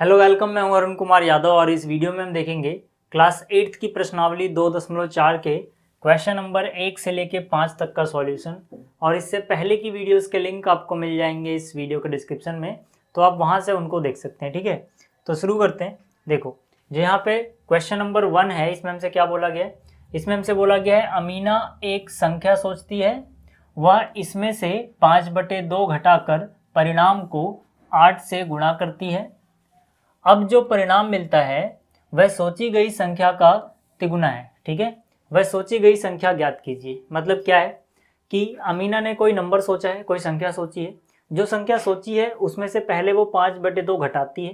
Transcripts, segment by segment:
Hello welcome, मैं हूं अरुण कुमार यादव और इस वीडियो में हम देखेंगे क्लास 8th की प्रश्नावली 2.4 के क्वेश्चन नंबर 1 से लेके 5 तक का सॉल्यूशन। और इससे पहले की वीडियोस के लिंक आपको मिल जाएंगे इस वीडियो के डिस्क्रिप्शन में, तो आप वहां से उनको देख सकते हैं। ठीक है, तो शुरू करते हैं। देखो, जो यहाँ पे क्वेश्चन नंबर 1 है, इसमें हमसे क्या बोला गया है? इसमें हमसे बोला गया है अमीना एक संख्या सोचती है, वह इसमें से 5/2 घटाकर परिणाम को 8 से गुणा करती है। अब जो परिणाम मिलता है वह सोची गई संख्या का तिगुना है। ठीक है, वह सोची गई संख्या ज्ञात कीजिए। मतलब क्या है कि अमीना ने कोई नंबर सोचा है, कोई संख्या सोची है। जो संख्या सोची है उसमें से पहले वो 5/2 घटाती है।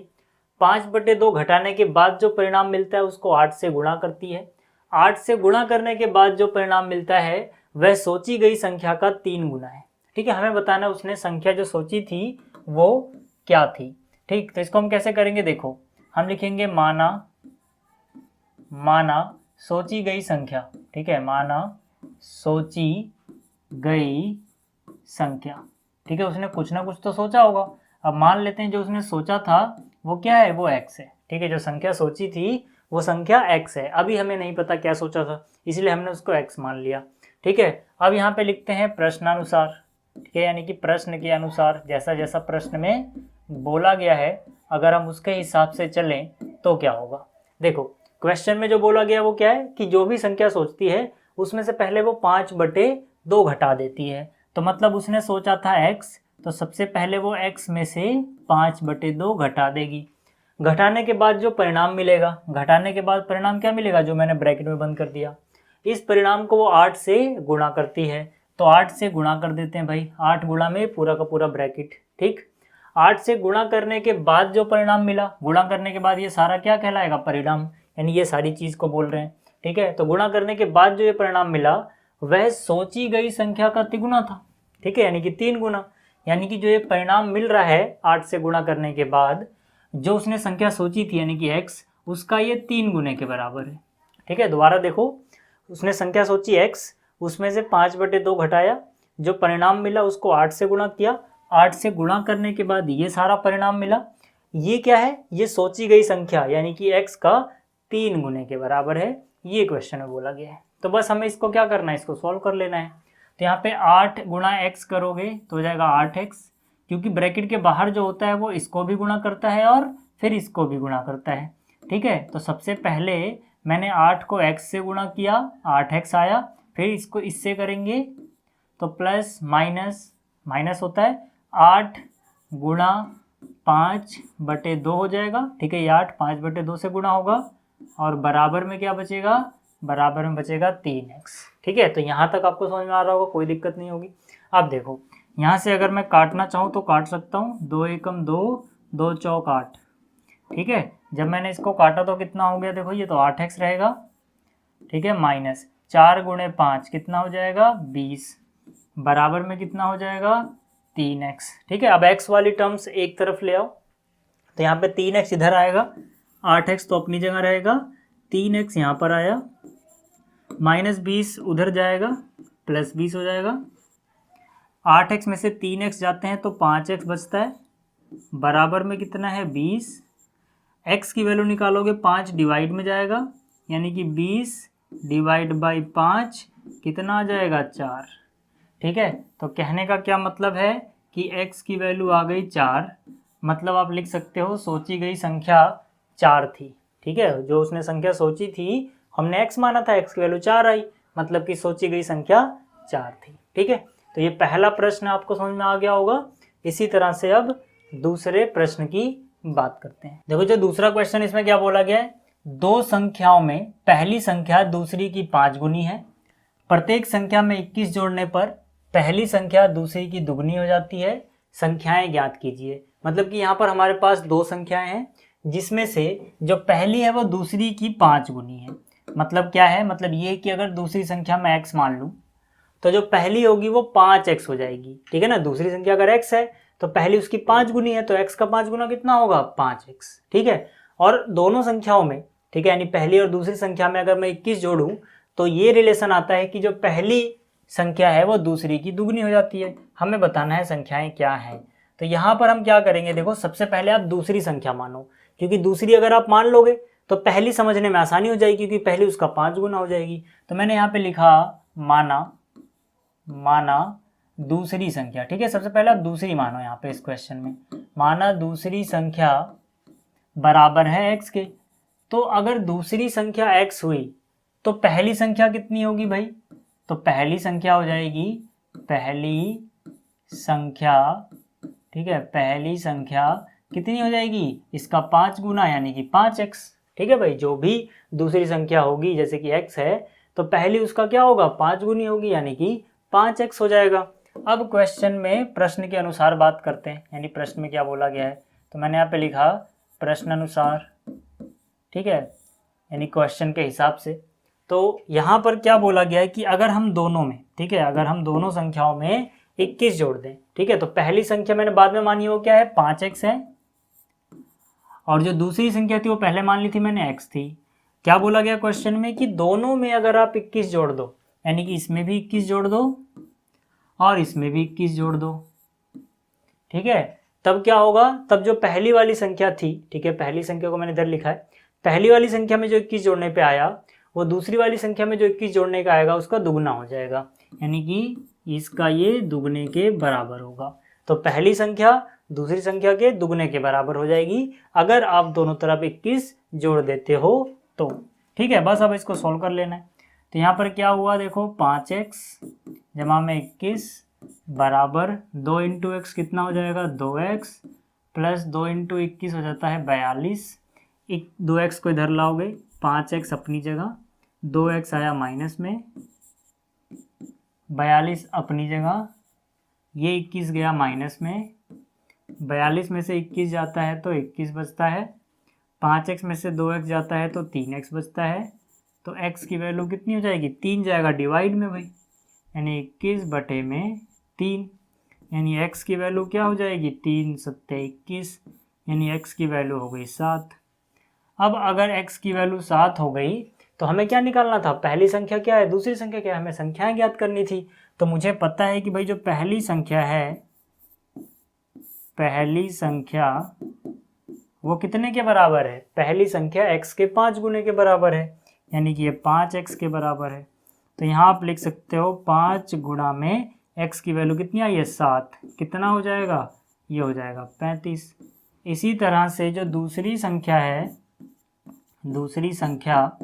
5/2 घटाने के बाद जो परिणाम मिलता है उसको 8 से गुणा करती है। 8 से गुणा करने के बाद जो परिणाम मिलता है वह सोची गई संख्या का 3 गुना है। ठीक है, हमें बताना है उसने संख्या जो सोची थी वो क्या थी। ठीक, तो इसको हम कैसे करेंगे? देखो, हम लिखेंगे माना सोची गई संख्या। ठीक है, माना सोची गई संख्या। ठीक है, उसने कुछ ना कुछ तो सोचा होगा। अब मान लेते हैं जो उसने सोचा था वो क्या है, वो x है। ठीक है, जो संख्या सोची थी वो संख्या x है। अभी हमें नहीं पता क्या सोचा था, इसलिए हमने उसको x मान लिया। ठीक है, अब यहाँ पे लिखते हैं प्रश्नानुसार। ठीक है, यानी कि प्रश्न के अनुसार जैसा जैसा प्रश्न में बोला गया है अगर हम उसके हिसाब से चलें तो क्या होगा। देखो, क्वेश्चन में जो बोला गया वो क्या है कि जो भी संख्या सोचती है उसमें से पहले वो 5/2 घटा देती है। तो मतलब उसने सोचा था x, तो सबसे पहले वो x में से 5/2 घटा देगी। घटाने के बाद जो परिणाम मिलेगा, घटाने के बाद परिणाम क्या मिलेगा, जो मैंने ब्रैकेट में बंद कर दिया, इस परिणाम को वो 8 से गुणा करती है। तो 8 से गुणा कर देते हैं भाई, 8 गुणा में पूरा का पूरा ब्रैकेट। ठीक, 8 से गुणा करने के बाद जो परिणाम मिला, गुणा करने के बाद ये सारा क्या कहलाएगा, परिणाम, यानी ये सारी चीज को बोल रहे हैं। ठीक है, तो गुणा करने के बाद जो ये परिणाम मिला वह सोची गई संख्या का तिगुना था। ठीक है, यानी कि 3 गुना। यानी कि जो ये परिणाम मिल रहा है 8 से गुणा करने के बाद, जो उसने संख्या सोची थी यानी कि x, उसका ये 3 गुने के बराबर है। ठीक है, दोबारा देखो, उसने संख्या सोची x, उसमें से 5/2 घटाया, जो परिणाम मिला उसको 8 से गुणा किया। 8 से गुणा करने के बाद ये सारा परिणाम मिला। ये क्या है, ये सोची गई संख्या यानी कि x का 3 गुने के बराबर है। ये क्वेश्चन में बोला गया है। तो बस हमें इसको क्या करना है, इसको सॉल्व कर लेना है। तो यहाँ पे 8 गुणा x करोगे तो हो जाएगा 8x, क्योंकि ब्रैकेट के बाहर जो होता है वो इसको भी गुणा करता है और फिर इसको भी गुणा करता है। ठीक है, तो सबसे पहले मैंने 8 को x से गुणा किया, 8x आया, फिर इसको इससे करेंगे तो प्लस माइनस माइनस होता है, 8 गुणा 5/2 हो जाएगा। ठीक है, ये 8 5/2 से गुणा होगा और बराबर में क्या बचेगा, बराबर में बचेगा 3x। ठीक है, तो यहाँ तक आपको समझ में आ रहा होगा, कोई दिक्कत नहीं होगी। अब देखो, यहाँ से अगर मैं काटना चाहूँ तो काट सकता हूँ, 2 एकम 2, 2 चौक 8। ठीक है, जब मैंने इसको काटा तो कितना हो गया, देखो ये तो 8x रहेगा। ठीक है, माइनस 4 गुणे 5 कितना हो जाएगा, 20, बराबर में कितना हो जाएगा, 3x। ठीक है, अब x वाली टर्म्स एक तरफ ले आओ, तो यहाँ पे 3x इधर आएगा, 8x तो अपनी जगह रहेगा, 3x यहाँ पर आया, माइनस 20 उधर जाएगा, प्लस 20 हो जाएगा। 8x में से 3x जाते हैं तो 5x बचता है, बराबर में कितना है, 20। x की वैल्यू निकालोगे 5 डिवाइड में जाएगा, यानी कि 20 डिवाइड बाई 5 कितना आ जाएगा, 4। ठीक है, तो कहने का क्या मतलब है कि x की वैल्यू आ गई 4। मतलब आप लिख सकते हो सोची गई संख्या 4 थी। ठीक है, जो उसने संख्या सोची थी हमने x माना था, x की वैल्यू 4 आई, मतलब कि सोची गई संख्या 4 थी। ठीक है, तो ये पहला प्रश्न आपको समझ में आ गया होगा। इसी तरह से अब दूसरे प्रश्न की बात करते हैं। देखो, जो दूसरा क्वेश्चन इसमें क्या बोला गया है, दो संख्याओं में पहली संख्या दूसरी की 5 गुनी है। प्रत्येक संख्या में 21 जोड़ने पर पहली संख्या दूसरी की दुगनी हो जाती है। संख्याएं ज्ञात कीजिए। मतलब कि यहाँ पर हमारे पास दो संख्याएं हैं जिसमें से जो पहली है वो दूसरी की 5 गुनी है। मतलब क्या है, मतलब ये कि अगर दूसरी संख्या में x मान लूँ तो जो पहली होगी वो 5x हो जाएगी। ठीक है ना, दूसरी संख्या अगर x है तो पहली उसकी 5 गुनी है, तो x का 5 गुना कितना होगा, 5x। ठीक है, और दोनों संख्याओं में, ठीक है, यानी पहली और दूसरी संख्या में अगर मैं 21 जोड़ूं तो ये रिलेशन आता है कि जो पहली संख्या है वो दूसरी की दुगनी हो जाती है। हमें बताना है संख्याएं क्या हैं। तो यहाँ पर हम क्या करेंगे, देखो सबसे पहले आप दूसरी संख्या मानो, क्योंकि दूसरी अगर आप मान लोगे तो पहली समझने में आसानी हो जाएगी, क्योंकि पहली उसका 5 गुना हो जाएगी। तो मैंने यहाँ पे लिखा माना दूसरी संख्या, ठीक है। सबसे पहले आप दूसरी मानो यहाँ पे इस क्वेश्चन में, माना दूसरी संख्या बराबर है x के। तो अगर दूसरी संख्या x हुई तो पहली संख्या कितनी होगी भाई? तो पहली संख्या हो जाएगी, पहली संख्या, ठीक है, पहली संख्या कितनी हो जाएगी? इसका 5 गुना यानी कि 5x, ठीक है भाई। जो भी दूसरी संख्या होगी जैसे कि x है तो पहली उसका क्या होगा? 5 गुनी होगी यानी कि 5x हो जाएगा। अब क्वेश्चन में प्रश्न के अनुसार बात करते हैं, यानी प्रश्न में क्या बोला गया है। तो मैंने यहाँ पे लिखा प्रश्न अनुसार, ठीक है, यानी क्वेश्चन के हिसाब से। तो यहाँ पर क्या बोला गया है कि अगर हम दोनों में, ठीक है, अगर हम दोनों संख्याओं में 21 जोड़ दें, ठीक है, तो पहली संख्या मैंने बाद में मानी वो क्या है? 5x है, और जो दूसरी संख्या थी वो पहले मान ली थी मैंने x थी। क्या बोला गया क्वेश्चन में कि दोनों में अगर आप 21 जोड़ दो, यानी कि इसमें भी 21 जोड़ दो और इसमें भी 21 जोड़ दो, ठीक है, तब क्या होगा? तब जो पहली वाली संख्या थी, ठीक है, पहली संख्या को मैंने इधर लिखा है, पहली वाली संख्या में जो 21 जोड़ने पे आया वो दूसरी वाली संख्या में जो 21 जोड़ने का आएगा उसका दुगना हो जाएगा, यानी कि इसका ये दुगने के बराबर होगा। तो पहली संख्या दूसरी संख्या के दुगने के बराबर हो जाएगी अगर आप दोनों तरफ 21 जोड़ देते हो तो, ठीक है। बस अब इसको सोल्व कर लेना है। तो यहाँ पर क्या हुआ देखो, 5x जमा में 21 बराबर 2 इंटू एक्स कितना हो जाएगा? 2x प्लस 2 इंटू 21 हो जाता है 42। 2x को इधर लाओगे, 5x अपनी जगह, 2x आया माइनस में, 42 अपनी जगह, ये 21 गया माइनस में, 42 में से 21 जाता है तो 21 बचता है, 5x में से 2x जाता है तो 3x बचता है। तो x की वैल्यू कितनी हो जाएगी? 3 जाएगा डिवाइड में भाई, यानी 21 बटे में 3, यानी x की वैल्यू क्या हो जाएगी? 3 सत्ते 21, यानी x की वैल्यू हो गई 7। अब अगर x की वैल्यू 7 हो गई तो हमें क्या निकालना था? पहली संख्या क्या है, दूसरी संख्या क्या है? हमें संख्याएं ज्ञात करनी थी। तो मुझे पता है कि भाई जो पहली संख्या है, पहली संख्या वो कितने के बराबर है? पहली संख्या x के 5 गुने के बराबर है, यानी कि ये 5x के बराबर है। तो यहाँ आप लिख सकते हो 5 गुणा में x की वैल्यू कितनी आई है? 7, कितना हो जाएगा? ये हो जाएगा 35। इसी तरह से जो दूसरी संख्या है, दूसरी संख्या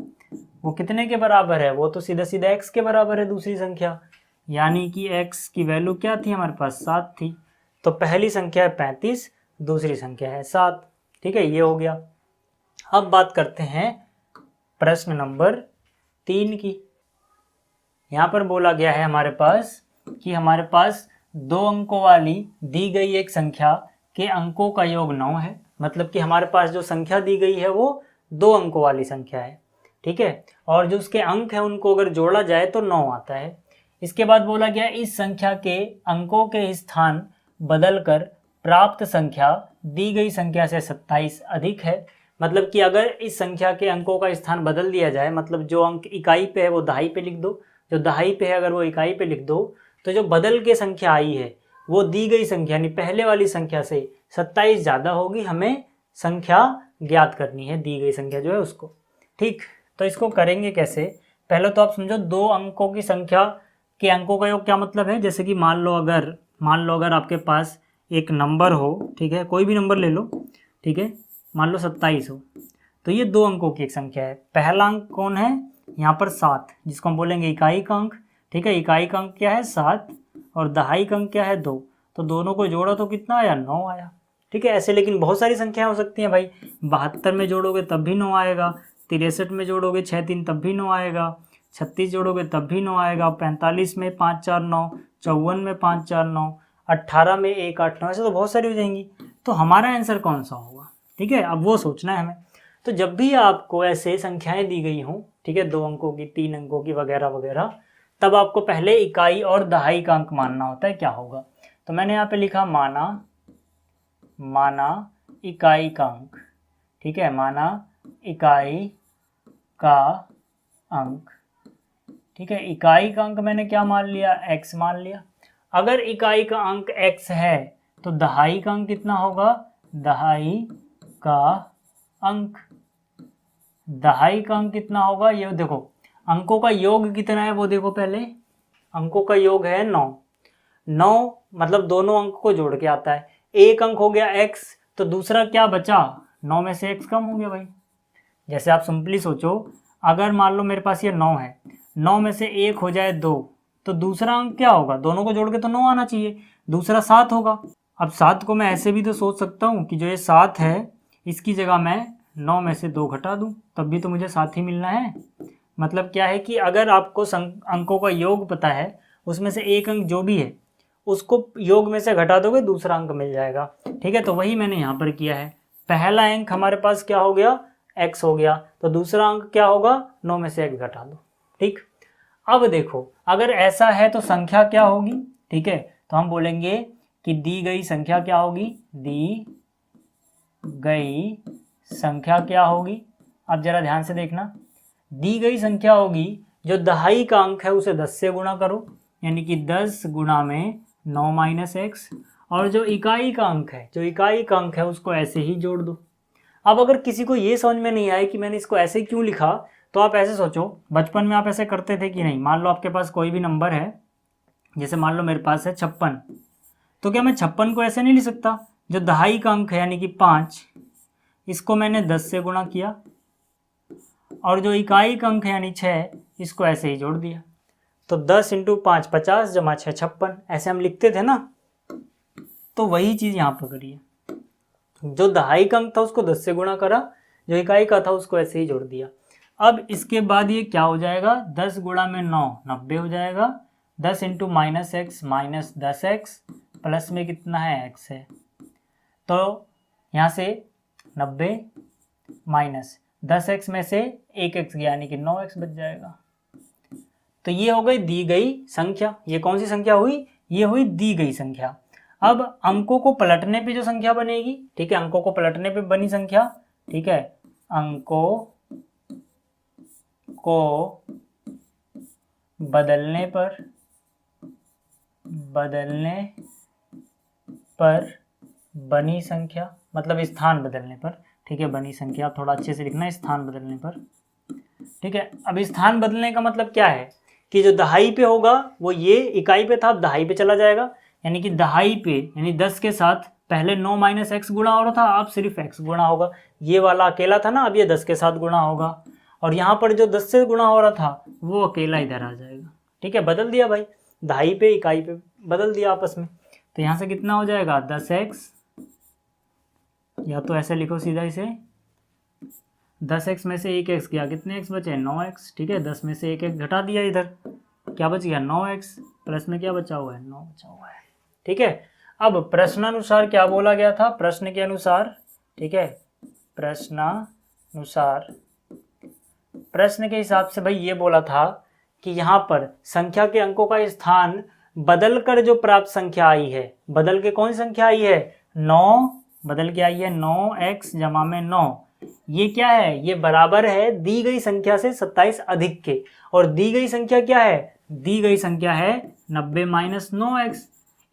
वो कितने के बराबर है? वो तो सीधा सीधा x के बराबर है दूसरी संख्या, यानी कि x की वैल्यू क्या थी हमारे पास? 7 थी। तो पहली संख्या है 35, दूसरी संख्या है 7, ठीक है, ये हो गया। अब बात करते हैं प्रश्न नंबर 3 की। यहाँ पर बोला गया है हमारे पास कि हमारे पास 2 अंकों वाली दी गई एक संख्या के अंकों का योग 9 है, मतलब कि हमारे पास जो संख्या दी गई है वो 2 अंकों वाली संख्या है, ठीक है, और जो उसके अंक है उनको अगर जोड़ा जाए तो 9 आता है। इसके बाद बोला गया इस संख्या के अंकों के स्थान बदलकर प्राप्त संख्या दी गई संख्या से 27 अधिक है। मतलब कि अगर इस संख्या के अंकों का स्थान बदल दिया जाए, मतलब जो अंक इकाई पे है वो दहाई पे लिख दो, जो दहाई पे है अगर वो इकाई पे लिख दो, तो जो बदल के संख्या आई है वो दी गई संख्या यानी पहले वाली संख्या से 27 ज़्यादा होगी। हमें संख्या ज्ञात करनी है, दी गई संख्या जो है उसको, ठीक। तो इसको करेंगे कैसे? पहले तो आप समझो 2 अंकों की संख्या के अंकों का योग क्या मतलब है। जैसे कि मान लो अगर आपके पास एक नंबर हो, ठीक है, कोई भी नंबर ले लो, ठीक है, मान लो 27 हो, तो ये 2 अंकों की एक संख्या है। पहला अंक कौन है यहाँ पर? 7, जिसको हम बोलेंगे इकाई का अंक, ठीक है, इकाई का अंक क्या है? 7, और दहाई का अंक क्या है? 2, तो दोनों को जोड़ा तो कितना आया? 9 आया, ठीक है। ऐसे लेकिन बहुत सारी संख्याएं हो सकती हैं भाई, 72 में जोड़ोगे तब भी 9 आएगा, 63 में जोड़ोगे 6 3 तब भी 9 आएगा, 36 जोड़ोगे तब भी 9 आएगा, 45 में 5 4 9, 54 में 5 4 9, 18 में 1 8 9, ऐसे तो बहुत सारी हो जाएंगी। तो हमारा आंसर कौन सा होगा, ठीक है, अब वो सोचना है हमें। तो जब भी आपको ऐसे संख्याएं दी गई हों, ठीक है, 2 अंकों की, 3 अंकों की वगैरह वगैरह, तब आपको पहले इकाई और दहाई का अंक मानना होता है। क्या होगा? तो मैंने यहाँ पे लिखा माना इकाई का अंक, ठीक है, माना इकाई का अंक, ठीक है, इकाई का अंक मैंने क्या मान लिया? x मान लिया। अगर इकाई का अंक x है तो दहाई का अंक कितना होगा? दहाई का अंक। दहाई का अंक कितना होगा, ये देखो अंकों का योग कितना है वो देखो पहले, अंकों का योग है 9। 9 मतलब दोनों अंक को जोड़ के आता है। एक अंक हो गया x, तो दूसरा क्या बचा, 9 में से x कम हो गया भाई। जैसे आप सिंपली सोचो, अगर मान लो मेरे पास ये 9 है, 9 में से 1 हो जाए 2, तो दूसरा अंक क्या होगा, दोनों को जोड़ के तो 9 आना चाहिए, दूसरा 7 होगा। अब 7 को मैं ऐसे भी तो सोच सकता हूँ कि जो ये 7 है इसकी जगह मैं 9 में से 2 घटा दूँ, तब भी तो मुझे 7 ही मिलना है। मतलब क्या है कि अगर आपको अंकों का योग पता है, उसमें से एक अंक जो भी है उसको योग में से घटा दोगे, दूसरा अंक मिल जाएगा। ठीक है, तो वही मैंने यहाँ पर किया है। पहला अंक हमारे पास क्या हो गया, x हो गया, तो दूसरा अंक क्या होगा, 9 में से x घटा दो। ठीक, अब देखो अगर ऐसा है तो संख्या क्या होगी। ठीक है, तो हम बोलेंगे कि दी गई संख्या क्या होगी, दी गई संख्या क्या होगी। अब जरा ध्यान से देखना, दी गई संख्या होगी जो दहाई का अंक है उसे 10 से गुणा करो, यानी कि 10 गुणा में 9 माइनस एक्स, और जो इकाई का अंक है, जो इकाई का अंक है उसको ऐसे ही जोड़ दो। अब अगर किसी को ये समझ में नहीं आए कि मैंने इसको ऐसे क्यों लिखा, तो आप ऐसे सोचो, बचपन में आप ऐसे करते थे कि नहीं। मान लो आपके पास कोई भी नंबर है, जैसे मान लो मेरे पास है 56, तो क्या मैं 56 को ऐसे नहीं लिख सकता, जो दहाई का अंक है यानी कि 5, इसको मैंने 10 से गुणा किया, और जो इकाई का अंक है यानी 6, इसको ऐसे ही जोड़ दिया। तो 10 × 5 50 जमा 6 56, ऐसे हम लिखते थे ना। तो वही चीज़ यहाँ पर करिए, जो दहाई का अंक था उसको 10 से गुणा करा, जो इकाई का था उसको ऐसे ही जोड़ दिया। अब इसके बाद ये क्या हो जाएगा, 10 गुणा में 9 90 हो जाएगा, 10 × -x माइनस 10x, प्लस में कितना है x है, तो यहाँ से 90 माइनस 10x में से 1x गया यानी कि 9x बच जाएगा। तो ये हो गई दी गई संख्या। ये कौन सी संख्या हुई, ये हुई दी गई संख्या। अब अंकों को पलटने पे जो संख्या बनेगी, ठीक है, अंकों को पलटने पे बनी संख्या, ठीक है, अंकों को बदलने पर बनी संख्या, मतलब स्थान बदलने पर। ठीक है, बनी संख्या थोड़ा अच्छे से लिखना, स्थान बदलने पर। ठीक है, अब स्थान बदलने का मतलब क्या है कि जो दहाई पे होगा वो ये इकाई पे था, अब दहाई पे चला जाएगा, यानी कि दहाई पे यानी 10 के साथ पहले 9 माइनस एक्स गुणा हो रहा था, अब सिर्फ x गुणा होगा। ये वाला अकेला था ना, अब ये 10 के साथ गुणा होगा, और यहाँ पर जो 10 से गुणा हो रहा था वो अकेला इधर आ जाएगा। ठीक है, बदल दिया भाई, दहाई पे इकाई पे बदल दिया आपस में। तो यहाँ से कितना हो जाएगा 10x, या तो ऐसे लिखो सीधा इसे, 10x में से 1x गया, कितने x बचे 9x। ठीक है, 10 में से 1x घटा दिया, इधर क्या बच गया 9x, प्लस में क्या बचा हुआ है 9 बचा हुआ है। ठीक है, अब प्रश्नानुसार क्या बोला गया था, प्रश्न के अनुसार, ठीक है, प्रश्नानुसार, प्रश्न के हिसाब से भाई ये बोला था कि यहाँ पर संख्या के अंकों का स्थान बदल कर जो प्राप्त संख्या आई है, बदल के कौन सी संख्या आई है 9, बदल के आई है 9x जमा में 9, ये क्या है, ये बराबर है दी गई संख्या से 27 अधिक के। और दी गई संख्या क्या है, दी गई संख्या है 90 माइनस 9x।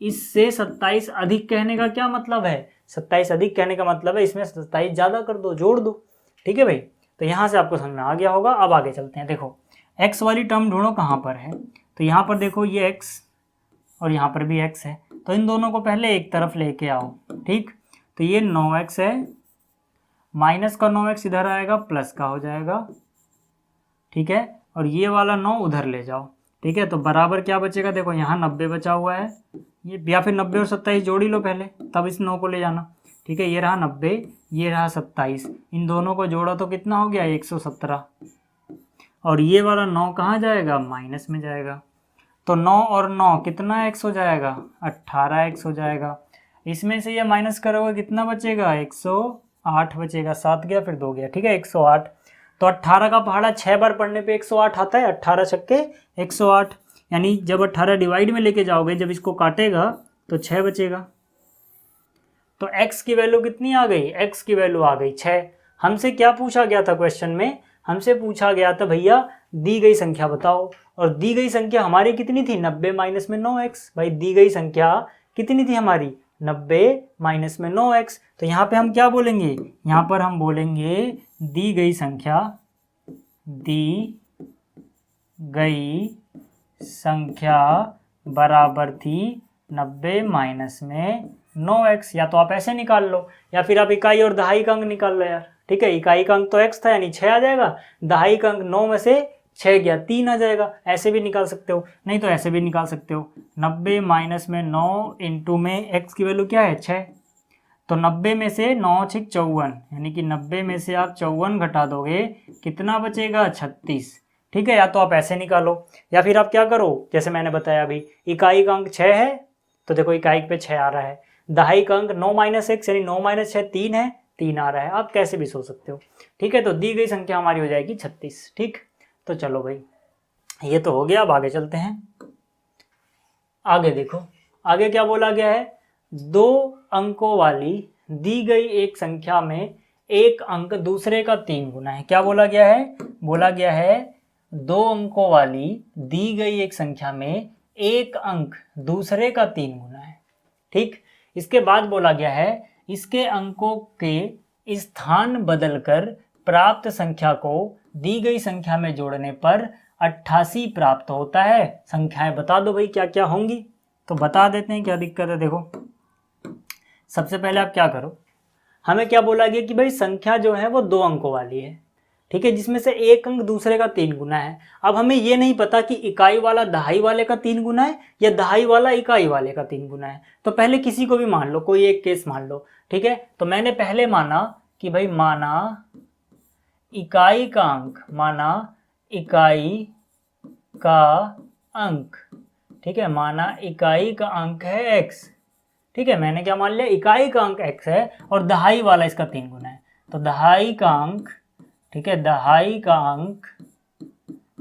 इससे 27 अधिक कहने का क्या मतलब है, 27 अधिक कहने का मतलब है इसमें 27 ज़्यादा कर दो, जोड़ दो। ठीक है भाई, तो यहाँ से आपको समझ में आ गया होगा। अब आगे चलते हैं, देखो x वाली टर्म ढूंढो कहाँ पर है, तो यहाँ पर देखो ये x और यहाँ पर भी x है, तो इन दोनों को पहले एक तरफ लेके आओ। ठीक, तो ये 9x है, माइनस का 9x इधर आएगा, प्लस का हो जाएगा। ठीक है, और ये वाला 9 उधर ले जाओ। ठीक है, तो बराबर क्या बचेगा, देखो यहाँ 90 बचा हुआ है, ये या फिर 90 और 27 जोड़ ही लो पहले, तब इस 9 को ले जाना। ठीक है, ये रहा 90, ये रहा 27, इन दोनों को जोड़ा तो कितना हो गया 117, और ये वाला 9 कहाँ जाएगा, माइनस में जाएगा। तो 9 और 9 कितना x हो जाएगा, 18x हो जाएगा। इसमें से ये माइनस करोगे कितना बचेगा, 108 बचेगा, 7 गया फिर 2 गया। ठीक है, 108। तो 18 का पहाड़ा 6 बार पढ़ने पे 108 आता है, 18 छक्के 108, यानी जब 18 डिवाइड में लेके जाओगे, जब इसको काटेगा तो 6 बचेगा। तो x की वैल्यू कितनी आ गई, x की वैल्यू आ गई 6। हमसे क्या पूछा गया था क्वेश्चन में, हमसे पूछा गया था भैया दी गई संख्या बताओ, और दी गई संख्या हमारी कितनी थी 90 माइनस में 9x। भाई दी गई संख्या कितनी थी हमारी 90 माइनस में 9x। तो यहाँ पे हम क्या बोलेंगे, यहाँ पर हम बोलेंगे दी गई संख्या बराबर थी 90 माइनस में 9x। या तो आप ऐसे निकाल लो, या फिर आप इकाई और दहाई का अंक निकाल लो यार। ठीक है, इकाई का अंक तो x था यानी 6 आ जाएगा, दहाई का अंक 9 में से 6 गया 3 आ जाएगा। ऐसे भी निकाल सकते हो, नहीं तो ऐसे भी निकाल सकते हो। 90 माइनस में 9 इंटू में x की वैल्यू क्या है 6, तो 90 में से 9 6 54, यानी कि 90 में से आप 54 घटा दोगे, कितना बचेगा 36। ठीक है, या तो आप ऐसे निकालो, या फिर आप क्या करो, जैसे मैंने बताया अभी, इकाई का अंक 6 है तो देखो इकाई पे 6 आ रहा है, दहाई का अंक 9 माइनस x यानी 9 माइनस 6 3 है, 3 आ रहा है। आप कैसे भी सोच सकते हो। ठीक है, तो दी गई संख्या हमारी हो जाएगी 36। ठीक, तो चलो भाई ये तो हो गया। अब आगे चलते हैं। आगे देखो, आगे क्या बोला गया है, 2 अंकों वाली दी गई एक संख्या में एक अंक दूसरे का 3 गुना है। क्या बोला गया है, बोला गया है 2 अंकों वाली दी गई एक संख्या में एक अंक दूसरे का 3 गुना है। ठीक, इसके बाद बोला गया है इसके अंकों के स्थान बदलकर प्राप्त संख्या को दी गई संख्या में जोड़ने पर 88 प्राप्त होता है। संख्याएं बता दो भाई क्या क्या होंगी। तो बता देते हैं, क्या दिक्कत है। देखो सबसे पहले आप क्या करो, हमें क्या बोला गया कि भाई संख्या जो है वो 2 अंकों वाली है। ठीक है, जिसमें से एक अंक दूसरे का 3 गुना है। अब हमें ये नहीं पता कि इकाई वाला दहाई वाले का 3 गुना है या दहाई वाला इकाई वाले का 3 गुना है। तो पहले किसी को भी मान लो, कोई एक केस मान लो। ठीक है, तो मैंने पहले माना कि भाई माना इकाई का अंक, माना इकाई का अंक, ठीक है, माना इकाई का अंक है x। ठीक है, मैंने क्या मान लिया, इकाई का अंक x है और दहाई वाला इसका 3 गुना है। तो दहाई का अंक, ठीक है, दहाई का अंक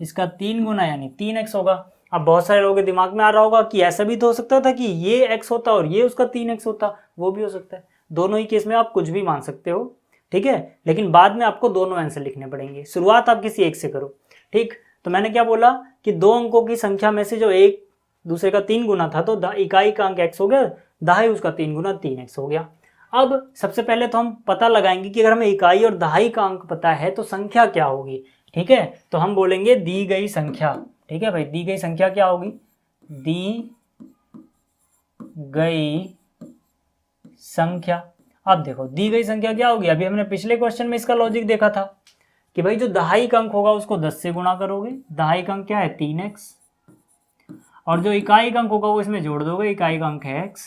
इसका 3 गुना यानी 3x होगा। अब बहुत सारे लोगों के दिमाग में आ रहा होगा कि ऐसा भी तो हो सकता था कि ये x होता और ये उसका 3x होता, वो भी हो सकता है। दोनों ही केस में आप कुछ भी मान सकते हो। ठीक है, लेकिन बाद में आपको दोनों आंसर लिखने पड़ेंगे। शुरुआत आप किसी एक से करो। ठीक, तो मैंने क्या बोला कि 2 अंकों की संख्या में से जो एक दूसरे का 3 गुना था, तो इकाई का अंक x हो गया, दहाई उसका 3 गुना 3x हो गया। अब सबसे पहले तो हम पता लगाएंगे कि अगर हमें इकाई और दहाई का अंक पता है तो संख्या क्या होगी। ठीक है, तो हम बोलेंगे दी गई संख्या। ठीक है भाई, दी गई संख्या क्या होगी, दी गई संख्या। अब देखो दी गई संख्या क्या होगी, अभी हमने पिछले क्वेश्चन में इसका लॉजिक देखा था कि भाई जो दहाई का अंक होगा उसको 10 से गुणा करोगे, दहाई का अंक क्या है 3x, और जो इकाई का अंक होगा वो इसमें जोड़ दोगे, इकाई का अंक है x।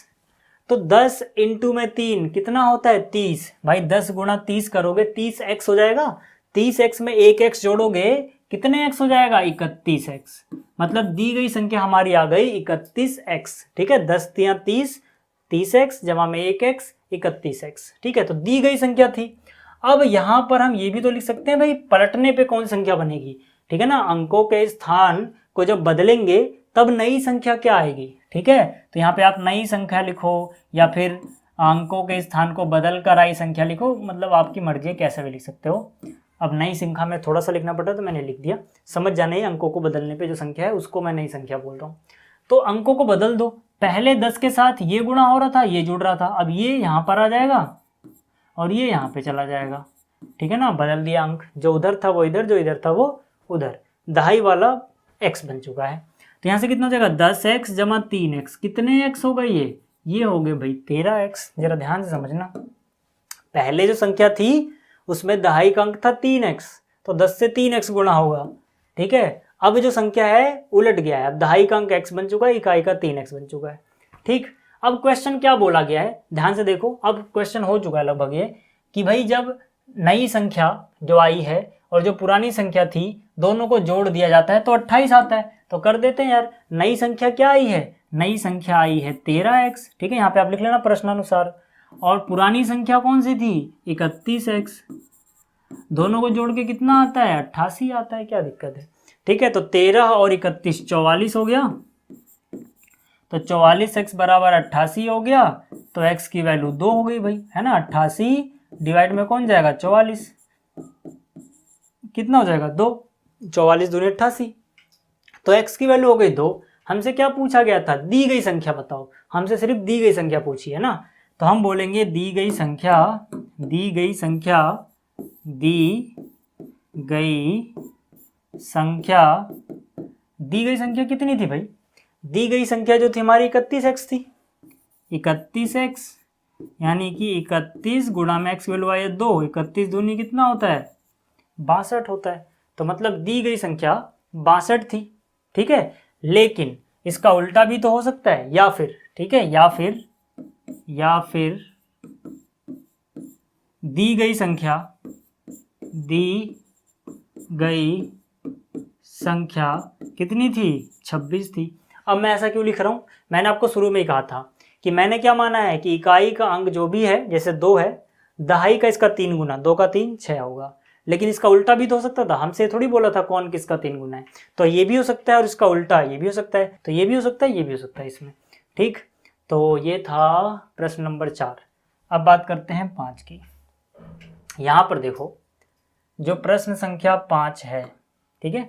तो 10 इंटू में 3 कितना होता है 30। भाई 10 गुणा 30 करोगे 30x हो जाएगा। 30x में एक x जोड़ोगे कितने x हो जाएगा 31x। मतलब दी गई संख्या हमारी आ गई 31x। ठीक है, 10 तिया 30, 30x जमा में 1x 31x। ठीक है, तो दी गई संख्या थी। अब यहाँ पर हम ये भी तो लिख सकते हैं भाई पलटने पे कौन संख्या बनेगी। ठीक है ना, अंकों के स्थान को जब बदलेंगे तब नई संख्या क्या आएगी। ठीक है, तो यहाँ पे आप नई संख्या लिखो या फिर अंकों के स्थान को बदल कर आई संख्या लिखो, मतलब आपकी मर्जी है, कैसे भी लिख सकते हो। अब नई संख्या में थोड़ा सा लिखना पड़ा तो मैंने लिख दिया, समझ जाना ही अंकों को बदलने पे जो संख्या है उसको मैं नई संख्या बोल रहा हूँ। तो अंकों को बदल दो, पहले 10 के साथ ये गुणा हो रहा था, ये जुड़ रहा था, अब ये यहाँ पर आ जाएगा और ये यहाँ पे चला जाएगा। ठीक है ना, बदल दिया अंक, जो उधर था वो इधर, जो इधर था वो उधर, दहाई वाला x बन चुका है। तो यहाँ से कितना हो जाएगा 10x जमा 3x, कितने x हो गए ये हो गए भाई 13x। जरा ध्यान से समझना, पहले जो संख्या थी उसमें दहाई का अंक था 3x, तो 10 से 3x गुणा होगा। ठीक है, अब जो संख्या है उलट गया है, अब दहाई का अंक x बन चुका है, इकाई का 3x बन चुका है। ठीक, अब क्वेश्चन क्या बोला गया है, ध्यान से देखो। अब क्वेश्चन हो चुका है लगभग ये कि भाई जब नई संख्या जो आई है और जो पुरानी संख्या थी दोनों को जोड़ दिया जाता है तो 28 आता है। तो कर देते हैं यार, नई संख्या क्या आई है, नई संख्या आई है 13x। ठीक है, यहाँ पे आप लिख लेना प्रश्नानुसार। और पुरानी संख्या कौन सी थी 31x, दोनों को जोड़ के कितना आता है 88 आता है, क्या दिक्कत है। ठीक है, तो 13 और 31 44 हो गया, तो 44x बराबर 88 हो गया, तो x की वैल्यू 2 हो गई भाई, है ना। 88 डिवाइड में कौन जाएगा 44, कितना हो जाएगा 2, 44 दूनी 88, तो x की वैल्यू हो गई 2। हमसे क्या पूछा गया था, दी गई संख्या बताओ, हमसे सिर्फ दी गई संख्या पूछी है ना, तो हम बोलेंगे दी गई संख्या, दी गई संख्या, दी गई संख्या, दी गई संख्या कितनी थी भाई, दी गई संख्या जो थी हमारी 31x थी, 31x, यानी कि 31 गुणा में x वैल्यू आई है 2, 31 दूनी कितना होता है 62 होता है, तो मतलब दी गई संख्या 62 थी, ठीक है। लेकिन इसका उल्टा भी तो हो सकता है, या फिर, ठीक है, या फिर दी गई संख्या, दी गई संख्या कितनी थी 26 थी। अब मैं ऐसा क्यों लिख रहा हूँ, मैंने आपको शुरू में ही कहा था कि मैंने क्या माना है कि इकाई का अंक जो भी है, जैसे 2 है, दहाई का इसका 3 गुना, 2 का 3 6 होगा, लेकिन इसका उल्टा भी तो हो सकता था, हमसे थोड़ी बोला था कौन किसका 3 गुना है, तो ये भी हो सकता है और इसका उल्टा ये भी हो सकता है, तो ये भी हो सकता है, ये भी हो सकता है इसमें, ठीक। तो ये था प्रश्न नंबर 4। अब बात करते हैं 5 की। यहाँ पर देखो जो प्रश्न संख्या 5 है, ठीक है,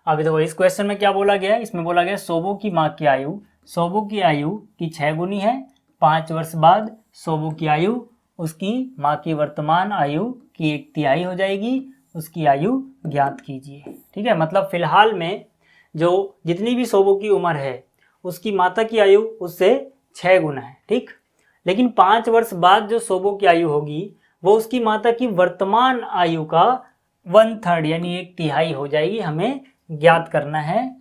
अभी देखो इस क्वेश्चन में क्या बोला गया है, इसमें बोला गया सोबो की माँ की आयु, सोबो की आयु की 6 गुनी है, 5 वर्ष बाद सोबो की आयु उसकी माँ की वर्तमान आयु की 1/3 हो जाएगी, उसकी आयु ज्ञात कीजिए, ठीक है। मतलब फिलहाल में जो जितनी भी सोबो की उम्र है उसकी माता की आयु उससे 6 गुना है, ठीक। लेकिन 5 वर्ष बाद जो सोबो की आयु होगी वो उसकी माता की वर्तमान आयु का 1/3 यानी 1/3 हो जाएगी, हमें ज्ञात करना है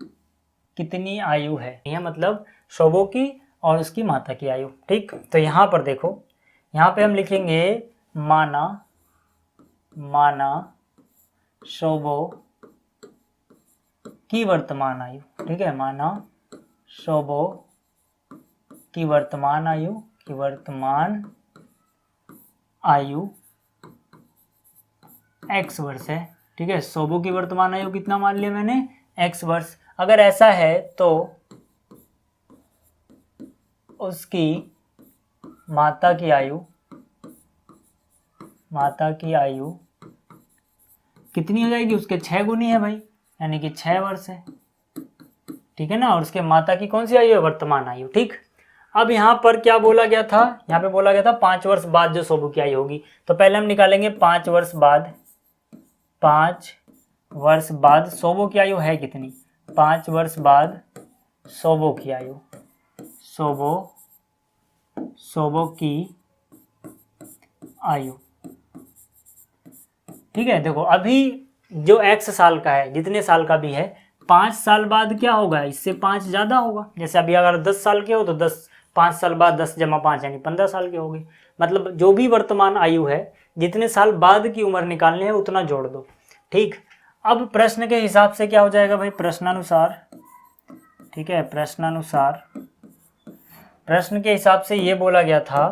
कितनी आयु है, यह मतलब शोभो की और उसकी माता की आयु, ठीक। तो यहाँ पर देखो, यहाँ पे हम लिखेंगे माना शोभो की वर्तमान आयु, ठीक है, माना शोभो की वर्तमान आयु x वर्ष है, ठीक है। शोभो की वर्तमान आयु कितना मान लिया मैंने x वर्ष। अगर ऐसा है तो उसकी माता की आयु कितनी हो जाएगी, उसके 6 गुनी है भाई, यानी कि 6 वर्ष है, ठीक है ना। और उसके माता की कौन सी आयु है, वर्तमान आयु, ठीक। अब यहाँ पर क्या बोला गया था, यहाँ पे बोला गया था 5 वर्ष बाद जो शोभो की आयु होगी, तो पहले हम निकालेंगे 5 वर्ष बाद शोभो की आयु है कितनी, 5 वर्ष बाद शोभो की आयु, शोभो की आयु, ठीक है। देखो अभी जो x साल का है, जितने साल का भी है, 5 साल बाद क्या होगा, इससे 5 ज़्यादा होगा। जैसे अभी अगर 10 साल के हो तो 5 साल बाद 10 + 5 यानी 15 साल के हो गए। मतलब जो भी वर्तमान आयु है, जितने साल बाद की उम्र निकालनी है उतना जोड़ दो, ठीक। अब प्रश्न के हिसाब से क्या हो जाएगा भाई, प्रश्नानुसार, ठीक है, प्रश्न के हिसाब से ये बोला गया था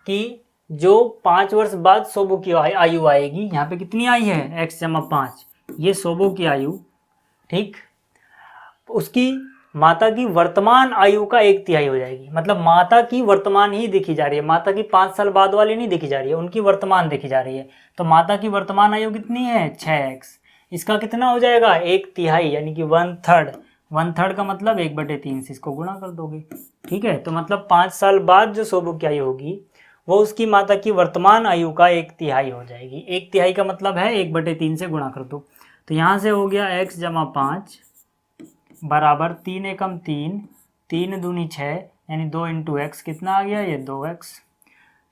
कि जो 5 वर्ष बाद शोभो की आयु आएगी, यहाँ पे कितनी आई है x + 5, ये शोभो की आयु, ठीक, उसकी माता की वर्तमान आयु का 1/3 हो जाएगी। मतलब माता की वर्तमान ही देखी जा रही है, माता की 5 साल बाद वाली नहीं देखी जा रही है, उनकी वर्तमान देखी जा रही है। तो माता की वर्तमान आयु कितनी है 6x, इसका कितना हो जाएगा 1/3 यानी कि 1/3, 1/3 का मतलब 1/3 से इसको गुणा कर दोगे, ठीक है। तो मतलब 5 साल बाद जो शोभो की आयु होगी वो उसकी माता की वर्तमान आयु का 1/3 हो जाएगी। 1/3 का मतलब है 1/3 से गुणा कर दो। तो यहाँ से हो गया x + 5 बराबर 3 एकम 3, 3 दूनी 6 यानी 2 × x कितना आ गया, ये 2x,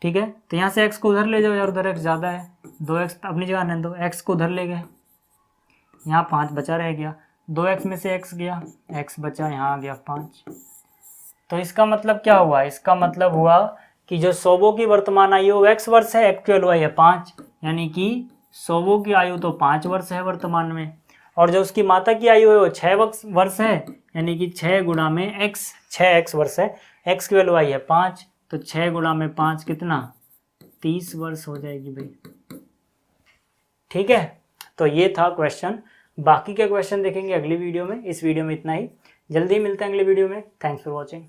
ठीक है। तो यहाँ से x को उधर ले जाओ यार, उधर x ज़्यादा है, 2x अपनी जगह रहने दो, x को उधर ले गए, यहाँ 5 बचा रह गया, 2x में से x गया, x बचा, यहाँ आ गया 5। तो इसका मतलब क्या हुआ, इसका मतलब हुआ कि जो शोभो की वर्तमान आयु x वर्ष है, एक्चुअल आयु है 5, यानी कि शोभो की आयु तो 5 वर्ष है वर्तमान में, और जो उसकी माता की आयु है वो 6 वर्ष है, यानी कि 6 गुणा में x, 6x वर्ष है, x की वैल्यू आई है 5, तो 6 गुणा में 5 कितना 30 वर्ष हो जाएगी भाई, ठीक है। तो ये था क्वेश्चन, बाकी के क्वेश्चन देखेंगे अगली वीडियो में। इस वीडियो में इतना ही, जल्दी मिलते हैं अगले वीडियो में। Thanks for watching.